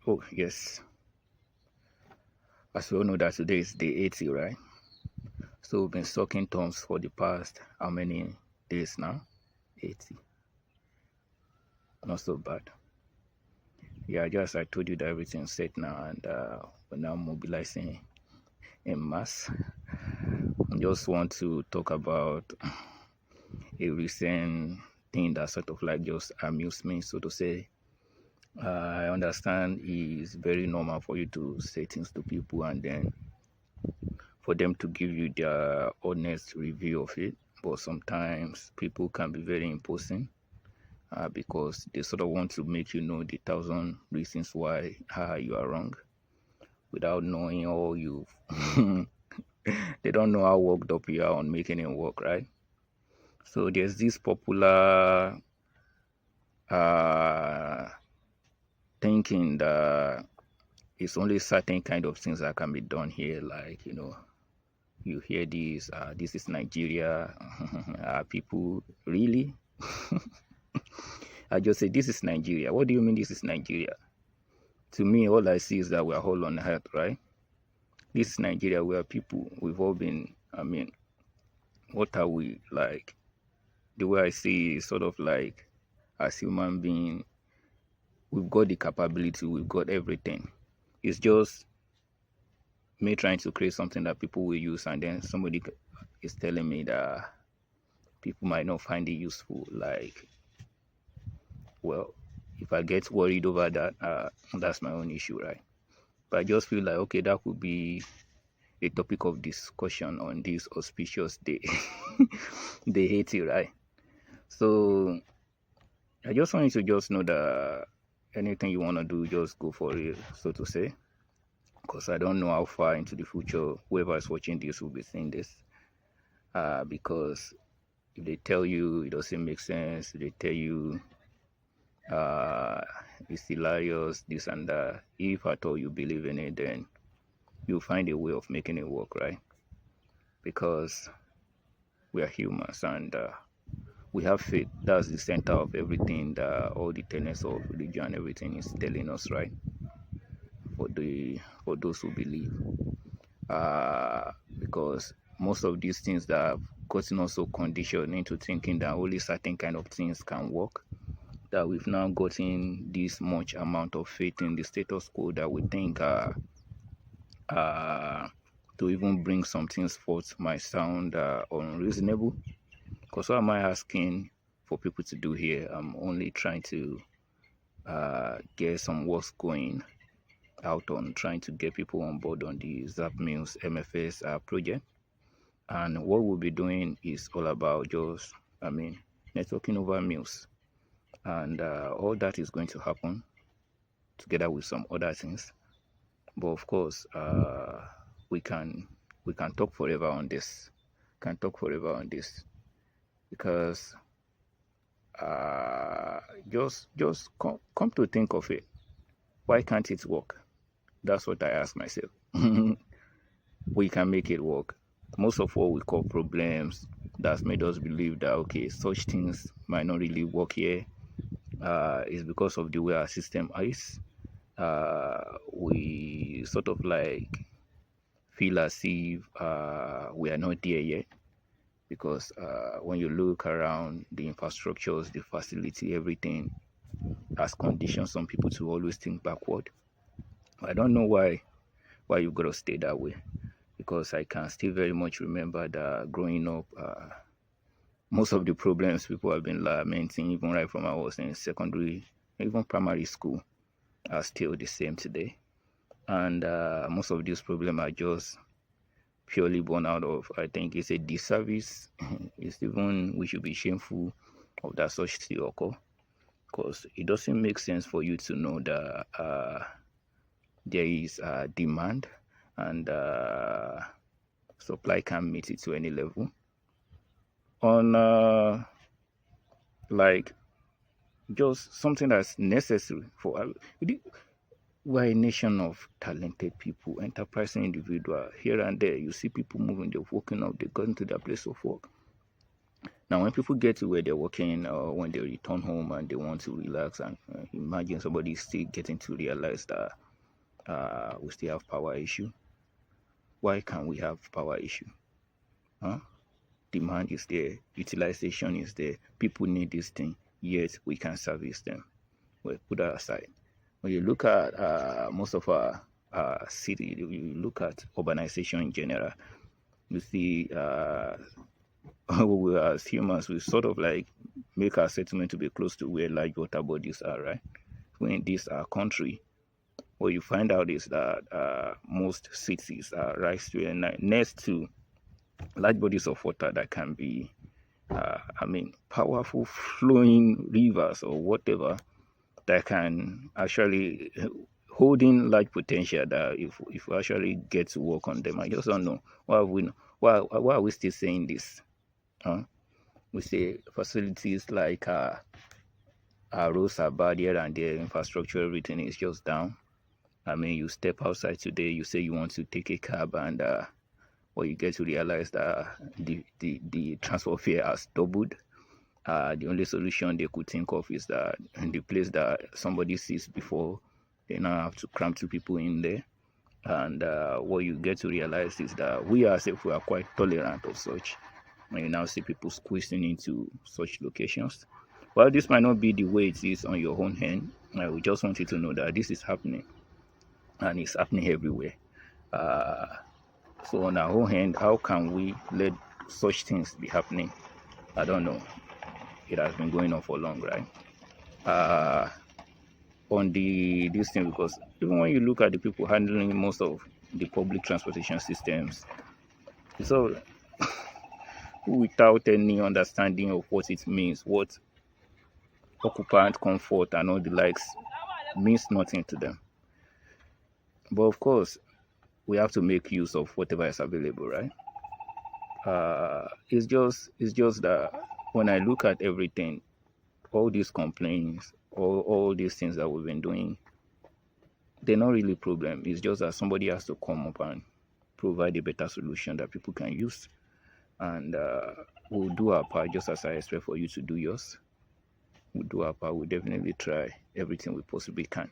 Oh, yes. As we all know that today is day 80, right? So we've been sucking thumbs for the past how many days now? 80. Not so bad. Yeah, just I told you that everything's set now and we're now mobilizing in mass. I just want to talk about a recent thing that sort of like just amused me, so to say. I understand it's very normal for you to say things to people and then for them to give you their honest review of it. But sometimes people can be very imposing because they sort of want to make you know the thousand reasons why you are wrong without knowing all you. They don't know how worked up you are on making it work, right? So there's this popular uh, thinking that it's only certain kind of things that can be done here, like you hear this is Nigeria. People really? I just say this is Nigeria. What do you mean this is Nigeria? To me, all I see is that we're all on earth, right? This is Nigeria where people, we've all been, what are we like? The way I see it is sort of like as human being, we've got the capability, we've got everything. It's just me trying to create something that people will use, and then somebody is telling me that people might not find it useful. Like, well, if I get worried over that, that's my own issue, right? But I just feel like, okay, that could be a topic of discussion on this auspicious day, day 80, right? So I just want you to just know that anything you want to do, just go for it, so to say. Because I don't know how far into the future whoever is watching this will be seeing this. Because if they tell you it doesn't make sense, if they tell you uh, it's hilarious, this and that, if at all you believe in it, then you'll find a way of making it work, right? Because we are humans and we have faith. That's the center of everything that all the tenets of religion and everything is telling us, right? For those who believe, because most of these things that have gotten us so conditioned into thinking that only certain kind of things can work, that we've now gotten this much amount of faith in the status quo that we think uh, to even bring some things forth might sound unreasonable. Because what am I asking for people to do here? I'm only trying to get some works going out on trying to get people on board on the Zapwithus MFS project. And what we'll be doing is all about just, networking over meals. And all that is going to happen together with some other things. But of course, we can we can talk forever on this. Can talk forever on this because uh, just come to think of it, why can't it work? That's what I ask myself. We can make it work. Most of what we call problems that's made us believe that okay, such things might not really work here is because of the way our system is. We sort of like feel as if we are not there yet because when you look around the infrastructures, the facility, everything has conditioned some people to always think backward. I don't know why you gotta stay that way because I can still very much remember that growing up, most of the problems people have been lamenting, even right from I was in secondary, even primary school, are still the same today. And most of these problems are just purely born out of, I think it's a disservice. It's even, we should be shameful of that such still occur because it doesn't make sense for you to know that there is demand and supply can't meet it to any level. On like just something that's necessary for we're a nation of talented people, enterprising individual. Here and there, you see people moving, they're waking up, they're going to their place of work. Now, when people get to where they're working or when they return home and they want to relax, and imagine somebody still getting to realize that we still have power issue. Why can't we have power issue? Huh? Demand is there, utilization is there, people need this thing, yet we can service them. Well, put that aside. When you look at most of our city, you look at urbanization in general, you see we as humans, we sort of like make our settlement to be close to where large water bodies are, right? When this our country, what you find out is that most cities are right next to large bodies of water that can be, powerful flowing rivers or whatever that can actually hold in large potential. That if we actually get to work on them, I just don't know why are we still saying this? Huh? We say facilities like our roads are bad here and there, infrastructure, everything is just down. I mean, you step outside today, you say you want to take a cab, and you get to realize that the transport fare has doubled. The only solution they could think of is that in the place that somebody sees before, they now have to cram two people in there. And what you get to realize is that we ourselves, we are quite tolerant of such. When you now see people squeezing into such locations. Well, this might not be the way it is on your own hand. We just want you to know that this is happening, and it's happening everywhere. So on our own hand, how can we let such things be happening? I don't know. It has been going on for long, right? On this thing, because even when you look at the people handling most of the public transportation systems, it's all without any understanding of what it means, what occupant comfort and all the likes means nothing to them. But of course, we have to make use of whatever is available, right? It's just that when I look at everything, all these complaints, all these things that we've been doing, they're not really a problem. It's just that somebody has to come up and provide a better solution that people can use. And we'll do our part, just as I expect for you to do yours. We'll do our part. We'll definitely try everything we possibly can.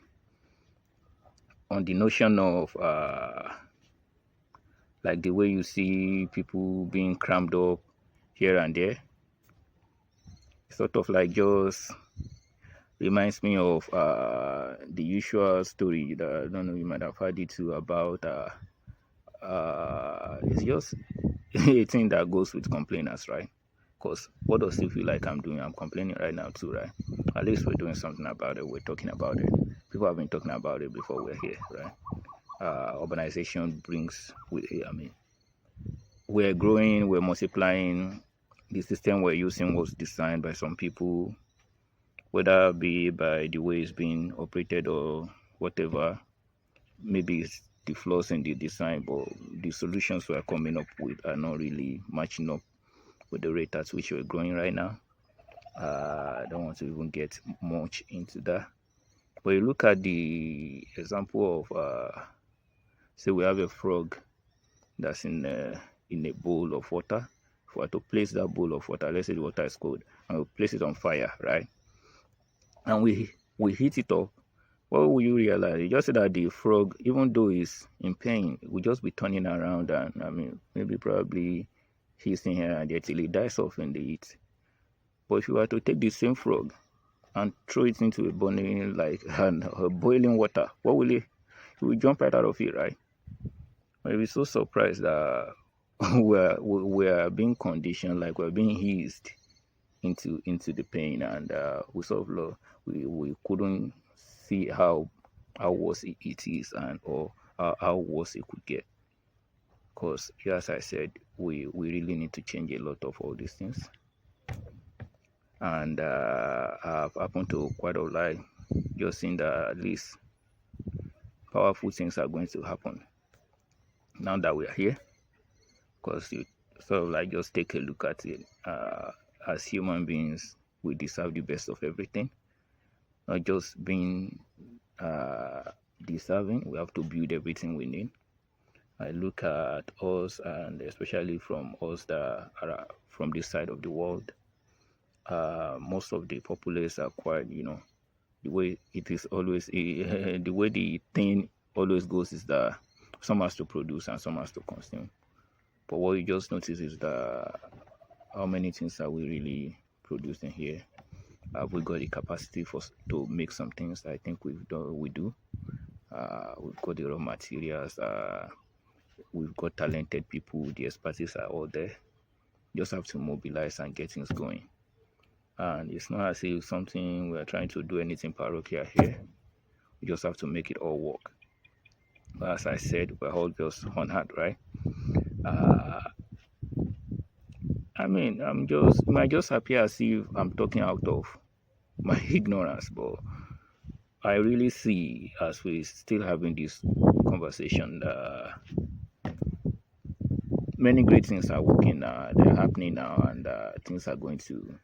On the notion of like the way you see people being crammed up here and there, sort of like just reminds me of the usual story that I don't know, you might have heard it too, about it's just a thing that goes with complainers, right? Because what does it feel like I'm doing? I'm complaining right now too, right? At least we're doing something about it. We're talking about it. People have been talking about it before we're here, right? Urbanization brings with it. I mean, we're growing, we're multiplying. The system we're using was designed by some people, whether it be by the way it's being operated or whatever. Maybe it's the flaws in the design, but the solutions we're coming up with are not really matching up with the rate at which we're growing right now. I don't want to even get much into that. But you look at the example of, say we have a frog that's in a bowl of water. If we were to place that bowl of water, let's say the water is cold, and we place it on fire, right? And we heat it up. What will you realize? You just see that the frog, even though it's in pain, will just be turning around, and I mean, maybe probably hissing here and there till it dies off in the heat. But if you were to take the same frog and throw it into a boiling boiling water, what will it? It will jump right out of it, right? I'll be so surprised that we're being conditioned, like we're being eased into the pain, and we sort of we couldn't see how worse it is, and or how worse it could get. Because, as I said, we really need to change a lot of all these things. And I've happened to quite a lot, just seeing that at least powerful things are going to happen now that we are here. Because you sort of like just take a look at it. As human beings, we deserve the best of everything, not just being deserving. We have to build everything we need. I look at us, and especially from us that are from this side of the world, most of the populace are quite, the way it is always, the way the thing always goes is that some has to produce and some has to consume. But what you just notice is that how many things are we really producing here? Have we got the capacity to make some things? I think we do. We've got the raw materials. We've got talented people. The expertise are all there. Just have to mobilize and get things going. And it's not as if something we're trying to do anything parochial here. We just have to make it all work. But as I said, we're all just on hand, right? I mean, it might just appear as if I'm talking out of my ignorance, but I really see, as we still having this conversation, many great things are working now. They're happening now, and things are going to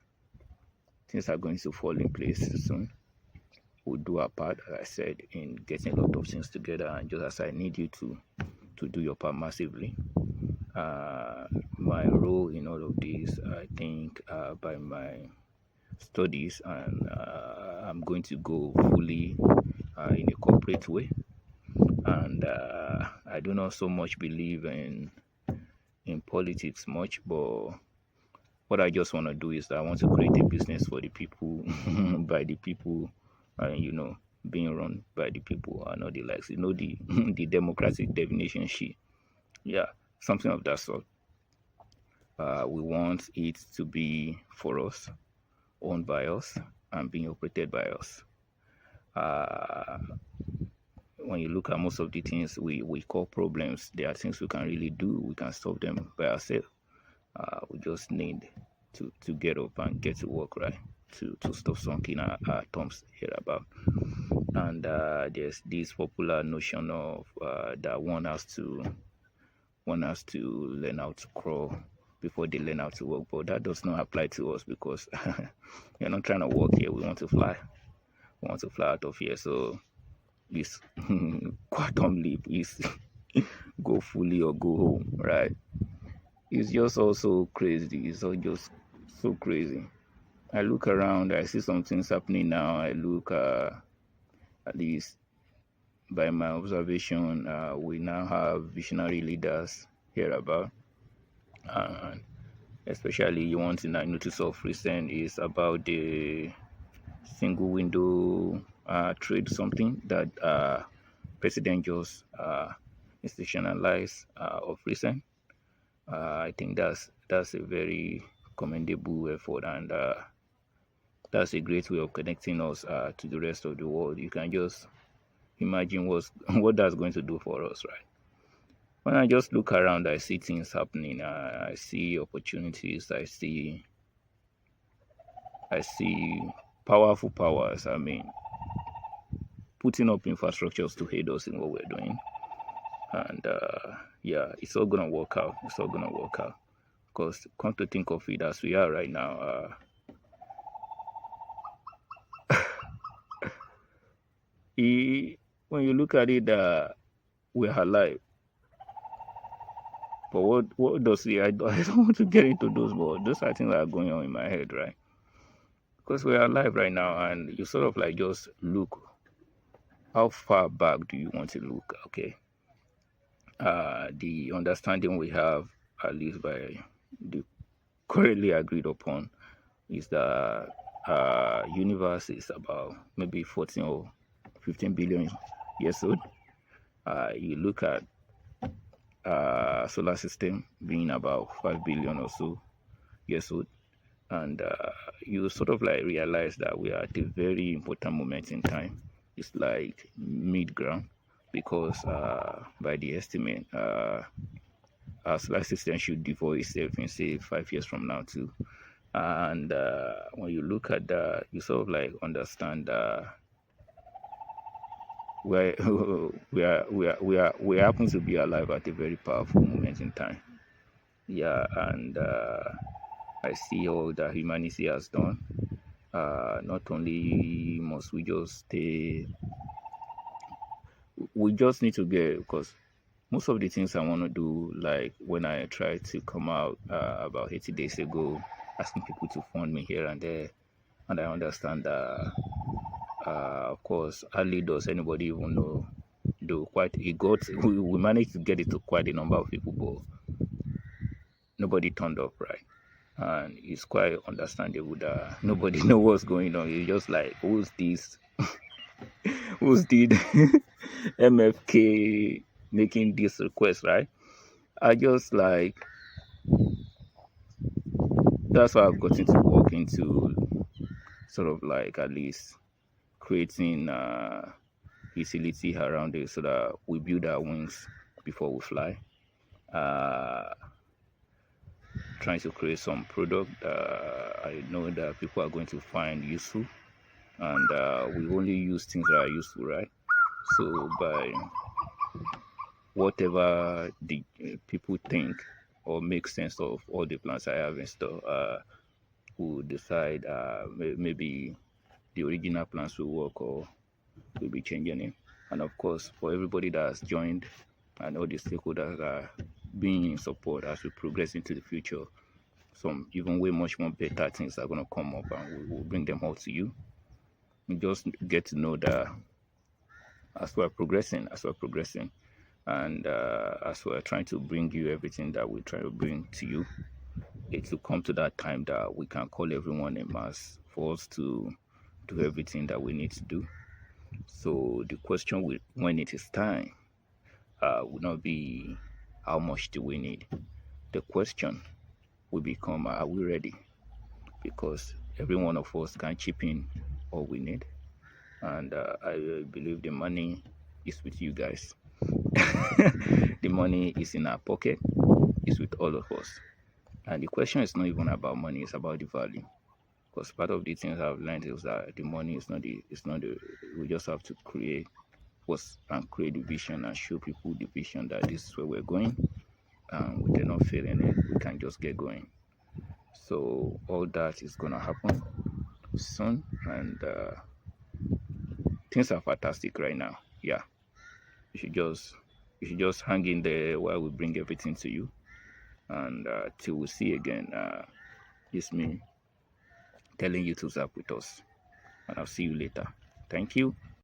fall in place soon. We'll do our part, as I said, in getting a lot of things together. And just as I need you to do your part massively. My role in all of this, I think, by my studies, and I'm going to go fully in a corporate way. And I do not so much believe in politics much, but what I just want to do is that I want to create a business for the people, by the people, and being run by the people and all the likes. The the democratic definition sheet. Yeah, something of that sort. We want it to be for us, owned by us, and being operated by us. When you look at most of the things we call problems, there are things we can really do. We can solve them by ourselves. We just need to get up and get to work, right? To stop sunking our thumbs here about. And there's this popular notion of that one has to learn how to crawl before they learn how to walk, but that does not apply to us because we're not trying to walk here. We want to fly. We want to fly out of here. So this quantum leap is go fully or go home, right? It's just also crazy. It's all just so crazy. I look around, I see some things happening now. I look at least by my observation, we now have visionary leaders here about. And especially one thing I noticed of recent is about the single window trade, something that President just institutionalized of recent. I think that's a very commendable effort, and that's a great way of connecting us to the rest of the world. You can just imagine what that's going to do for us, right? When I just look around, I see things happening. I see opportunities. I see powerful powers. I mean, putting up infrastructures to aid us in what we're doing. And yeah, it's all gonna work out. It's all gonna work out. Because come to think of it, as we are right now, when you look at it, we're alive. But what does it? I don't want to get into those, but those are things that are going on in my head, right? Because we're alive right now, and you sort of like just look. How far back do you want to look? Okay. The understanding we have, at least by the currently agreed upon, is that universe is about maybe 14 or 15 billion years old. You look at solar system being about 5 billion or so years old, and you sort of like realize that we are at a very important moment in time. It's like mid-ground, because by the estimate, our solar system should devote itself in say 5 years from now too. And when you look at that, you sort of like understand we happen to be alive at a very powerful moment in time. Yeah, and I see all that humanity has done. Not only must we just stay, we just need to get, because most of the things I want to do, like when I tried to come out about 80 days ago, asking people to fund me here and there. And I understand that, of course, hardly does anybody even know. Though quite it got, we managed to get it to quite a number of people, but nobody turned up, right? And it's quite understandable that nobody know what's going on. It's just like, who's this? Who's the MFK making this request, right? I just like, that's why I've gotten to walk into sort of like at least creating utility around it so that we build our wings before we fly. Uh, Trying to create some product I know that people are going to find useful, and we only use things that are useful, right? So by whatever the people think or make sense of all the plans I have in store, we'll decide maybe the original plans will work or we'll be changing it. And of course, for everybody that has joined and all the stakeholders that are being in support as we progress into the future, some even way much more better things are going to come up and we will bring them all to you. You just get to know that as we're progressing, and as we're trying to bring you everything that we try to bring to you, it will come to that time that we can call everyone en masse for us to do everything that we need to do. So the question will, when it is time, will not be how much do we need. The question will become, are we ready? Because every one of us can chip in all we need, and I believe the money is with you guys. The money is in our pocket. It's with all of us. And the question is not even about money, it's about the value. Because part of the things I've learned is that the money is not the we just have to create was and create the vision and show people the vision that this is where we're going, and we cannot fail in it. We can just get going. So all that is gonna happen soon, and things are fantastic right now. Yeah, you should just hang in there while we bring everything to you, and till we see again. It's me telling you to zap with us, and I'll see you later. Thank you.